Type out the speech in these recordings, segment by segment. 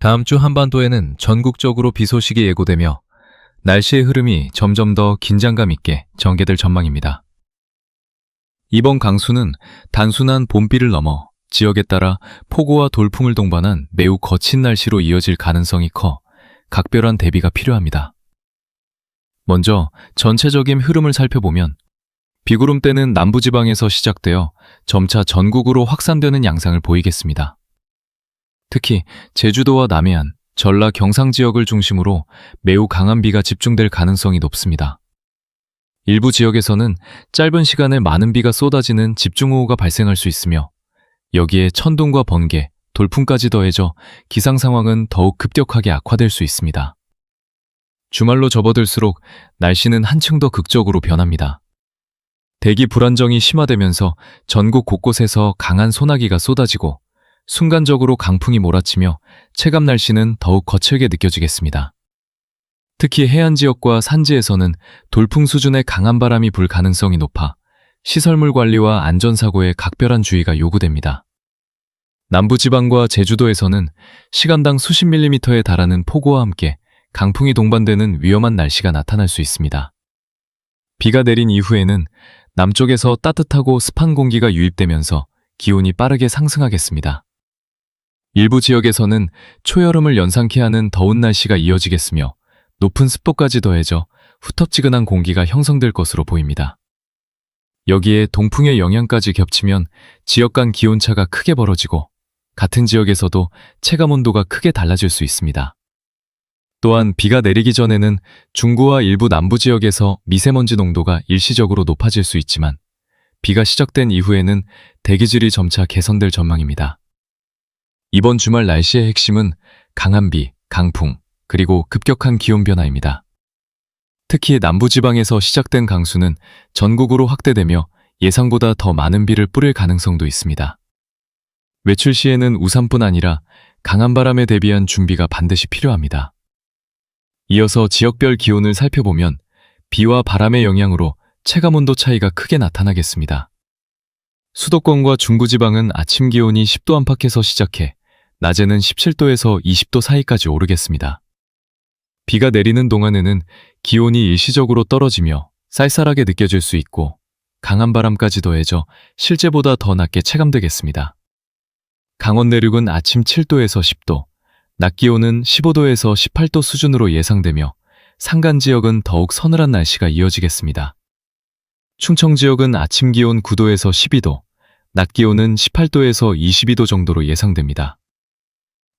다음 주 한반도에는 전국적으로 비 소식이 예고되며 날씨의 흐름이 점점 더 긴장감 있게 전개될 전망입니다. 이번 강수는 단순한 봄비를 넘어 지역에 따라 폭우와 돌풍을 동반한 매우 거친 날씨로 이어질 가능성이 커 각별한 대비가 필요합니다. 먼저 전체적인 흐름을 살펴보면 비구름대는 남부지방에서 시작되어 점차 전국으로 확산되는 양상을 보이겠습니다. 특히 제주도와 남해안, 전라 경상 지역을 중심으로 매우 강한 비가 집중될 가능성이 높습니다. 일부 지역에서는 짧은 시간에 많은 비가 쏟아지는 집중호우가 발생할 수 있으며 여기에 천둥과 번개, 돌풍까지 더해져 기상 상황은 더욱 급격하게 악화될 수 있습니다. 주말로 접어들수록 날씨는 한층 더 극적으로 변합니다. 대기 불안정이 심화되면서 전국 곳곳에서 강한 소나기가 쏟아지고 순간적으로 강풍이 몰아치며 체감 날씨는 더욱 거칠게 느껴지겠습니다. 특히 해안 지역과 산지에서는 돌풍 수준의 강한 바람이 불 가능성이 높아 시설물 관리와 안전사고에 각별한 주의가 요구됩니다. 남부지방과 제주도에서는 시간당 수십 밀리미터에 달하는 폭우와 함께 강풍이 동반되는 위험한 날씨가 나타날 수 있습니다. 비가 내린 이후에는 남쪽에서 따뜻하고 습한 공기가 유입되면서 기온이 빠르게 상승하겠습니다. 일부 지역에서는 초여름을 연상케 하는 더운 날씨가 이어지겠으며 높은 습도까지 더해져 후텁지근한 공기가 형성될 것으로 보입니다. 여기에 동풍의 영향까지 겹치면 지역 간 기온차가 크게 벌어지고 같은 지역에서도 체감온도가 크게 달라질 수 있습니다. 또한 비가 내리기 전에는 중부와 일부 남부 지역에서 미세먼지 농도가 일시적으로 높아질 수 있지만 비가 시작된 이후에는 대기질이 점차 개선될 전망입니다. 이번 주말 날씨의 핵심은 강한 비, 강풍, 그리고 급격한 기온 변화입니다. 특히 남부지방에서 시작된 강수는 전국으로 확대되며 예상보다 더 많은 비를 뿌릴 가능성도 있습니다. 외출 시에는 우산뿐 아니라 강한 바람에 대비한 준비가 반드시 필요합니다. 이어서 지역별 기온을 살펴보면 비와 바람의 영향으로 체감온도 차이가 크게 나타나겠습니다. 수도권과 중부지방은 아침 기온이 10도 안팎에서 시작해 낮에는 17도에서 20도 사이까지 오르겠습니다. 비가 내리는 동안에는 기온이 일시적으로 떨어지며 쌀쌀하게 느껴질 수 있고 강한 바람까지 더해져 실제보다 더 낮게 체감되겠습니다. 강원 내륙은 아침 7도에서 10도, 낮 기온은 15도에서 18도 수준으로 예상되며 산간 지역은 더욱 서늘한 날씨가 이어지겠습니다. 충청 지역은 아침 기온 9도에서 12도, 낮 기온은 18도에서 22도 정도로 예상됩니다.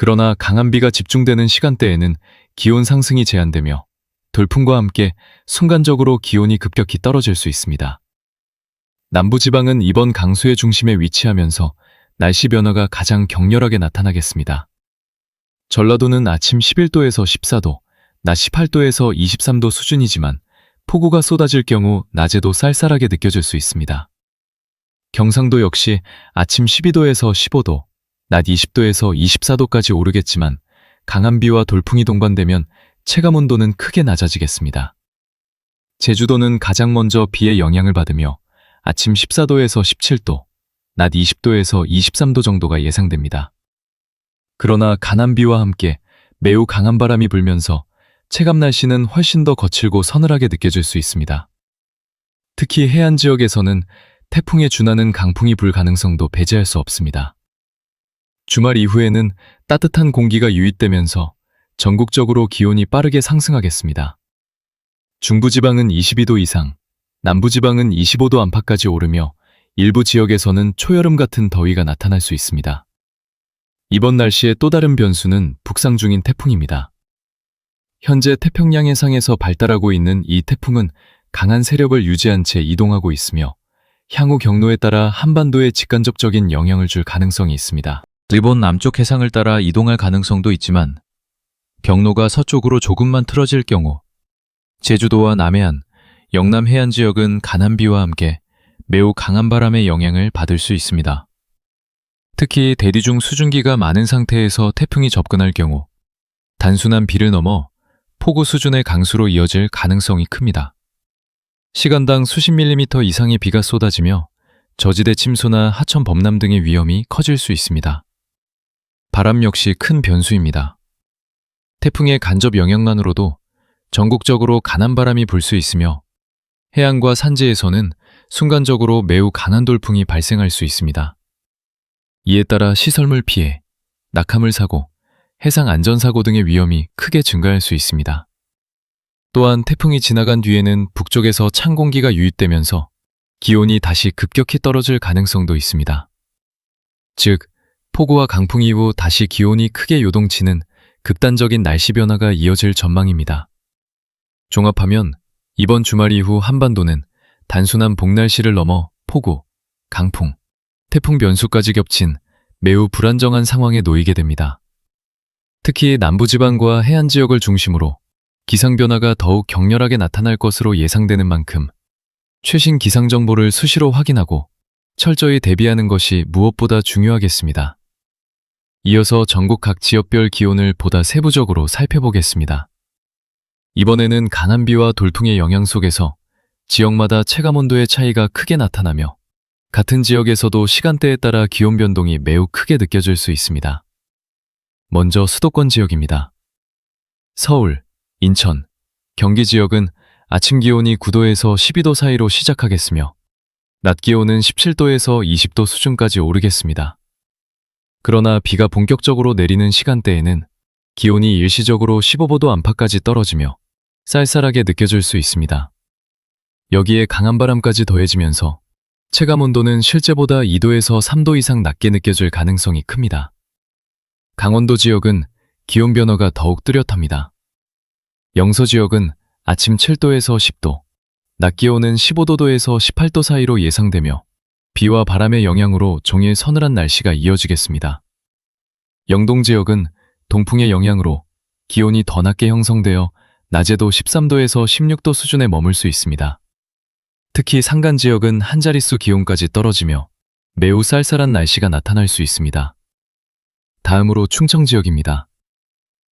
그러나 강한 비가 집중되는 시간대에는 기온 상승이 제한되며 돌풍과 함께 순간적으로 기온이 급격히 떨어질 수 있습니다. 남부지방은 이번 강수의 중심에 위치하면서 날씨 변화가 가장 격렬하게 나타나겠습니다. 전라도는 아침 11도에서 14도, 낮 18도에서 23도 수준이지만 폭우가 쏟아질 경우 낮에도 쌀쌀하게 느껴질 수 있습니다. 경상도 역시 아침 12도에서 15도, 낮 20도에서 24도까지 오르겠지만 강한 비와 돌풍이 동반되면 체감온도는 크게 낮아지겠습니다. 제주도는 가장 먼저 비의 영향을 받으며 아침 14도에서 17도, 낮 20도에서 23도 정도가 예상됩니다. 그러나 강한 비와 함께 매우 강한 바람이 불면서 체감 날씨는 훨씬 더 거칠고 서늘하게 느껴질 수 있습니다. 특히 해안 지역에서는 태풍에 준하는 강풍이 불 가능성도 배제할 수 없습니다. 주말 이후에는 따뜻한 공기가 유입되면서 전국적으로 기온이 빠르게 상승하겠습니다. 중부지방은 22도 이상, 남부지방은 25도 안팎까지 오르며 일부 지역에서는 초여름 같은 더위가 나타날 수 있습니다. 이번 날씨의 또 다른 변수는 북상 중인 태풍입니다. 현재 태평양 해상에서 발달하고 있는 이 태풍은 강한 세력을 유지한 채 이동하고 있으며 향후 경로에 따라 한반도에 직간접적인 영향을 줄 가능성이 있습니다. 일본 남쪽 해상을 따라 이동할 가능성도 있지만 경로가 서쪽으로 조금만 틀어질 경우 제주도와 남해안, 영남 해안 지역은 강한 비와 함께 매우 강한 바람의 영향을 받을 수 있습니다. 특히 대기중 수증기가 많은 상태에서 태풍이 접근할 경우 단순한 비를 넘어 폭우 수준의 강수로 이어질 가능성이 큽니다. 시간당 수십 밀리미터 이상의 비가 쏟아지며 저지대 침수나 하천 범람 등의 위험이 커질 수 있습니다. 바람 역시 큰 변수입니다. 태풍의 간접 영향만으로도 전국적으로 강한 바람이 불 수 있으며 해안과 산지에서는 순간적으로 매우 강한 돌풍이 발생할 수 있습니다. 이에 따라 시설물 피해, 낙하물 사고, 해상 안전사고 등의 위험이 크게 증가할 수 있습니다. 또한 태풍이 지나간 뒤에는 북쪽에서 찬 공기가 유입되면서 기온이 다시 급격히 떨어질 가능성도 있습니다. 즉, 폭우와 강풍 이후 다시 기온이 크게 요동치는 극단적인 날씨 변화가 이어질 전망입니다. 종합하면 이번 주말 이후 한반도는 단순한 봄날씨를 넘어 폭우, 강풍, 태풍 변수까지 겹친 매우 불안정한 상황에 놓이게 됩니다. 특히 남부지방과 해안 지역을 중심으로 기상변화가 더욱 격렬하게 나타날 것으로 예상되는 만큼 최신 기상정보를 수시로 확인하고 철저히 대비하는 것이 무엇보다 중요하겠습니다. 이어서 전국 각 지역별 기온을 보다 세부적으로 살펴보겠습니다. 이번에는 강한 비와 돌풍의 영향 속에서 지역마다 체감온도의 차이가 크게 나타나며 같은 지역에서도 시간대에 따라 기온 변동이 매우 크게 느껴질 수 있습니다. 먼저 수도권 지역입니다. 서울, 인천, 경기 지역은 아침 기온이 9도에서 12도 사이로 시작하겠으며 낮 기온은 17도에서 20도 수준까지 오르겠습니다. 그러나 비가 본격적으로 내리는 시간대에는 기온이 일시적으로 15도 안팎까지 떨어지며 쌀쌀하게 느껴질 수 있습니다. 여기에 강한 바람까지 더해지면서 체감온도는 실제보다 2도에서 3도 이상 낮게 느껴질 가능성이 큽니다. 강원도 지역은 기온 변화가 더욱 뚜렷합니다. 영서 지역은 아침 7도에서 10도, 낮 기온은 15도에서 18도 사이로 예상되며 비와 바람의 영향으로 종일 서늘한 날씨가 이어지겠습니다. 영동 지역은 동풍의 영향으로 기온이 더 낮게 형성되어 낮에도 13도에서 16도 수준에 머물 수 있습니다. 특히 산간 지역은 한 자릿수 기온까지 떨어지며 매우 쌀쌀한 날씨가 나타날 수 있습니다. 다음으로 충청 지역입니다.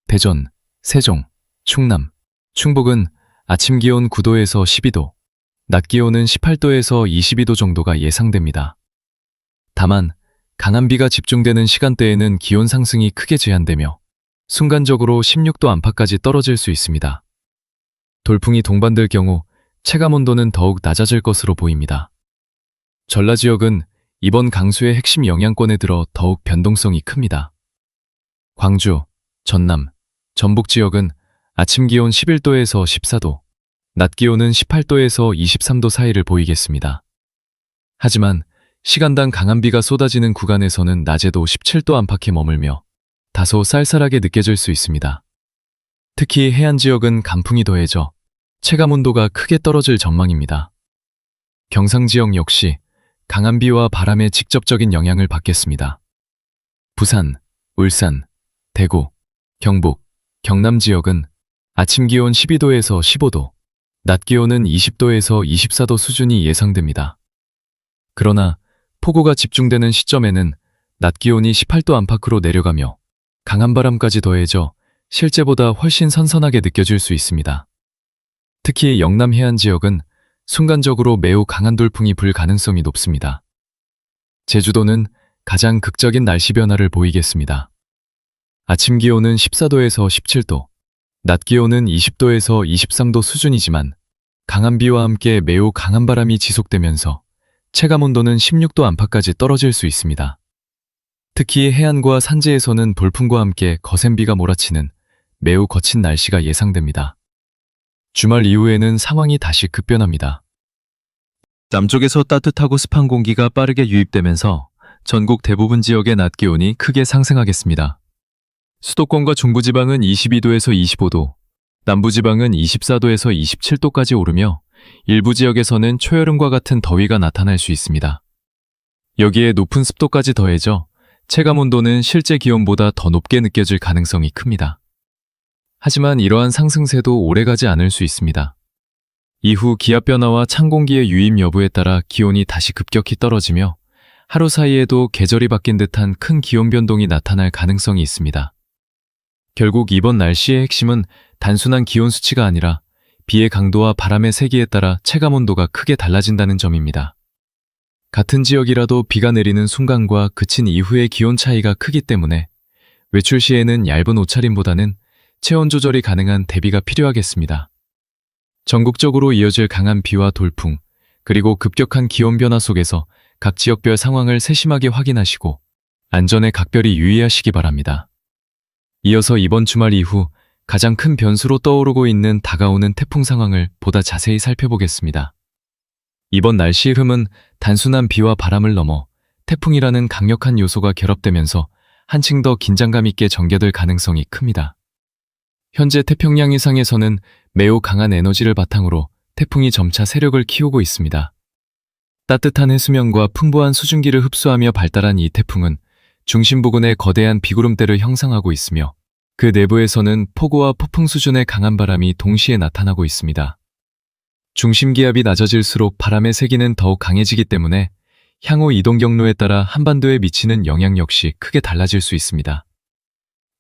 대전, 세종, 충남, 충북은 아침 기온 9도에서 12도, 낮 기온은 18도에서 22도 정도가 예상됩니다. 다만 강한 비가 집중되는 시간대에는 기온 상승이 크게 제한되며 순간적으로 16도 안팎까지 떨어질 수 있습니다. 돌풍이 동반될 경우 체감온도는 더욱 낮아질 것으로 보입니다. 전라 지역은 이번 강수의 핵심 영향권에 들어 더욱 변동성이 큽니다. 광주, 전남, 전북 지역은 아침 기온 11도에서 14도, 낮 기온은 18도에서 23도 사이를 보이겠습니다. 하지만 시간당 강한 비가 쏟아지는 구간에서는 낮에도 17도 안팎에 머물며 다소 쌀쌀하게 느껴질 수 있습니다. 특히 해안 지역은 강풍이 더해져 체감온도가 크게 떨어질 전망입니다. 경상 지역 역시 강한 비와 바람의 직접적인 영향을 받겠습니다. 부산, 울산, 대구, 경북, 경남 지역은 아침 기온 12도에서 15도, 낮 기온은 20도에서 24도 수준이 예상됩니다. 그러나 폭우가 집중되는 시점에는 낮 기온이 18도 안팎으로 내려가며 강한 바람까지 더해져 실제보다 훨씬 선선하게 느껴질 수 있습니다. 특히 영남 해안 지역은 순간적으로 매우 강한 돌풍이 불 가능성이 높습니다. 제주도는 가장 극적인 날씨 변화를 보이겠습니다. 아침 기온은 14도에서 17도, 낮 기온은 20도에서 23도 수준이지만 강한 비와 함께 매우 강한 바람이 지속되면서 체감온도는 16도 안팎까지 떨어질 수 있습니다. 특히 해안과 산지에서는 돌풍과 함께 거센 비가 몰아치는 매우 거친 날씨가 예상됩니다. 주말 이후에는 상황이 다시 급변합니다. 남쪽에서 따뜻하고 습한 공기가 빠르게 유입되면서 전국 대부분 지역의 낮 기온이 크게 상승하겠습니다. 수도권과 중부지방은 22도에서 25도, 남부지방은 24도에서 27도까지 오르며 일부 지역에서는 초여름과 같은 더위가 나타날 수 있습니다. 여기에 높은 습도까지 더해져 체감온도는 실제 기온보다 더 높게 느껴질 가능성이 큽니다. 하지만 이러한 상승세도 오래가지 않을 수 있습니다. 이후 기압 변화와 찬 공기의 유입 여부에 따라 기온이 다시 급격히 떨어지며 하루 사이에도 계절이 바뀐 듯한 큰 기온 변동이 나타날 가능성이 있습니다. 결국 이번 날씨의 핵심은 단순한 기온 수치가 아니라 비의 강도와 바람의 세기에 따라 체감온도가 크게 달라진다는 점입니다. 같은 지역이라도 비가 내리는 순간과 그친 이후의 기온 차이가 크기 때문에 외출 시에는 얇은 옷차림보다는 체온 조절이 가능한 대비가 필요하겠습니다. 전국적으로 이어질 강한 비와 돌풍, 그리고 급격한 기온 변화 속에서 각 지역별 상황을 세심하게 확인하시고 안전에 각별히 유의하시기 바랍니다. 이어서 이번 주말 이후 가장 큰 변수로 떠오르고 있는 다가오는 태풍 상황을 보다 자세히 살펴보겠습니다. 이번 날씨 흐름은 단순한 비와 바람을 넘어 태풍이라는 강력한 요소가 결합되면서 한층 더 긴장감 있게 전개될 가능성이 큽니다. 현재 태평양 이상에서는 매우 강한 에너지를 바탕으로 태풍이 점차 세력을 키우고 있습니다. 따뜻한 해수면과 풍부한 수증기를 흡수하며 발달한 이 태풍은 중심 부근에 거대한 비구름대를 형성하고 있으며 그 내부에서는 폭우와 폭풍 수준의 강한 바람이 동시에 나타나고 있습니다. 중심 기압이 낮아질수록 바람의 세기는 더욱 강해지기 때문에 향후 이동 경로에 따라 한반도에 미치는 영향 역시 크게 달라질 수 있습니다.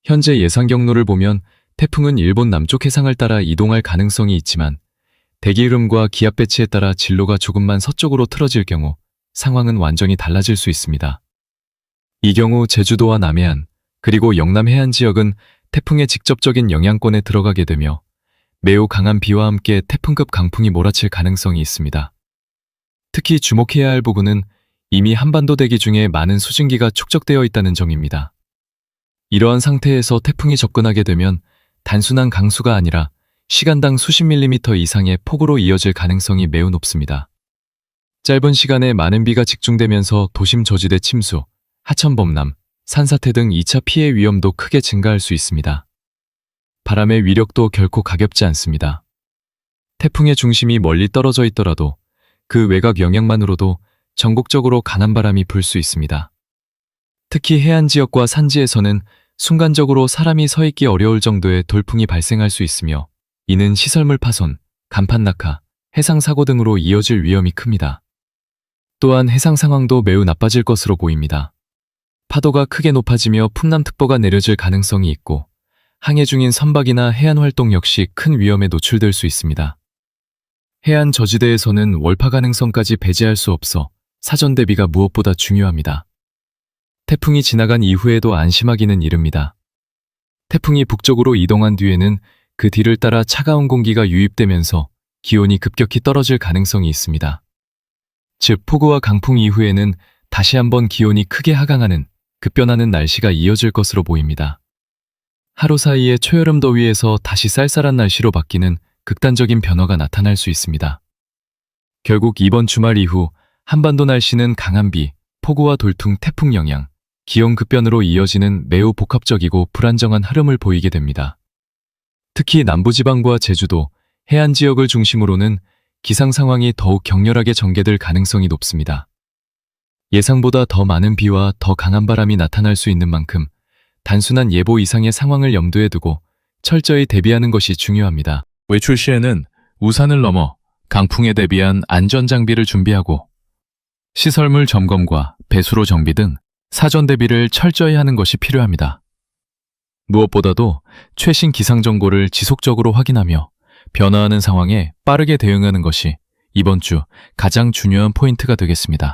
현재 예상 경로를 보면 태풍은 일본 남쪽 해상을 따라 이동할 가능성이 있지만 대기 흐름과 기압 배치에 따라 진로가 조금만 서쪽으로 틀어질 경우 상황은 완전히 달라질 수 있습니다. 이 경우 제주도와 남해안, 그리고 영남 해안 지역은 태풍의 직접적인 영향권에 들어가게 되며 매우 강한 비와 함께 태풍급 강풍이 몰아칠 가능성이 있습니다. 특히 주목해야 할 부분은 이미 한반도 대기 중에 많은 수증기가 축적되어 있다는 점입니다. 이러한 상태에서 태풍이 접근하게 되면 단순한 강수가 아니라 시간당 수십 밀리미터 이상의 폭우로 이어질 가능성이 매우 높습니다. 짧은 시간에 많은 비가 집중되면서 도심 저지대 침수, 하천 범람, 산사태 등 2차 피해 위험도 크게 증가할 수 있습니다. 바람의 위력도 결코 가볍지 않습니다. 태풍의 중심이 멀리 떨어져 있더라도 그 외곽 영향만으로도 전국적으로 강한 바람이 불 수 있습니다. 특히 해안 지역과 산지에서는 순간적으로 사람이 서 있기 어려울 정도의 돌풍이 발생할 수 있으며 이는 시설물 파손, 간판 낙하, 해상 사고 등으로 이어질 위험이 큽니다. 또한 해상 상황도 매우 나빠질 것으로 보입니다. 파도가 크게 높아지며 풍남특보가 내려질 가능성이 있고 항해 중인 선박이나 해안 활동 역시 큰 위험에 노출될 수 있습니다. 해안 저지대에서는 월파 가능성까지 배제할 수 없어 사전 대비가 무엇보다 중요합니다. 태풍이 지나간 이후에도 안심하기는 이릅니다. 태풍이 북쪽으로 이동한 뒤에는 그 뒤를 따라 차가운 공기가 유입되면서 기온이 급격히 떨어질 가능성이 있습니다. 즉, 폭우와 강풍 이후에는 다시 한번 기온이 크게 하강하는 급변하는 날씨가 이어질 것으로 보입니다. 하루 사이에 초여름 더위에서 다시 쌀쌀한 날씨로 바뀌는 극단적인 변화가 나타날 수 있습니다. 결국 이번 주말 이후 한반도 날씨는 강한 비, 폭우와 돌풍, 태풍 영향, 기온 급변으로 이어지는 매우 복합적이고 불안정한 흐름을 보이게 됩니다. 특히 남부지방과 제주도, 해안 지역을 중심으로는 기상 상황이 더욱 격렬하게 전개될 가능성이 높습니다. 예상보다 더 많은 비와 더 강한 바람이 나타날 수 있는 만큼 단순한 예보 이상의 상황을 염두에 두고 철저히 대비하는 것이 중요합니다. 외출 시에는 우산을 넘어 강풍에 대비한 안전장비를 준비하고 시설물 점검과 배수로 정비 등 사전 대비를 철저히 하는 것이 필요합니다. 무엇보다도 최신 기상 정보를 지속적으로 확인하며 변화하는 상황에 빠르게 대응하는 것이 이번 주 가장 중요한 포인트가 되겠습니다.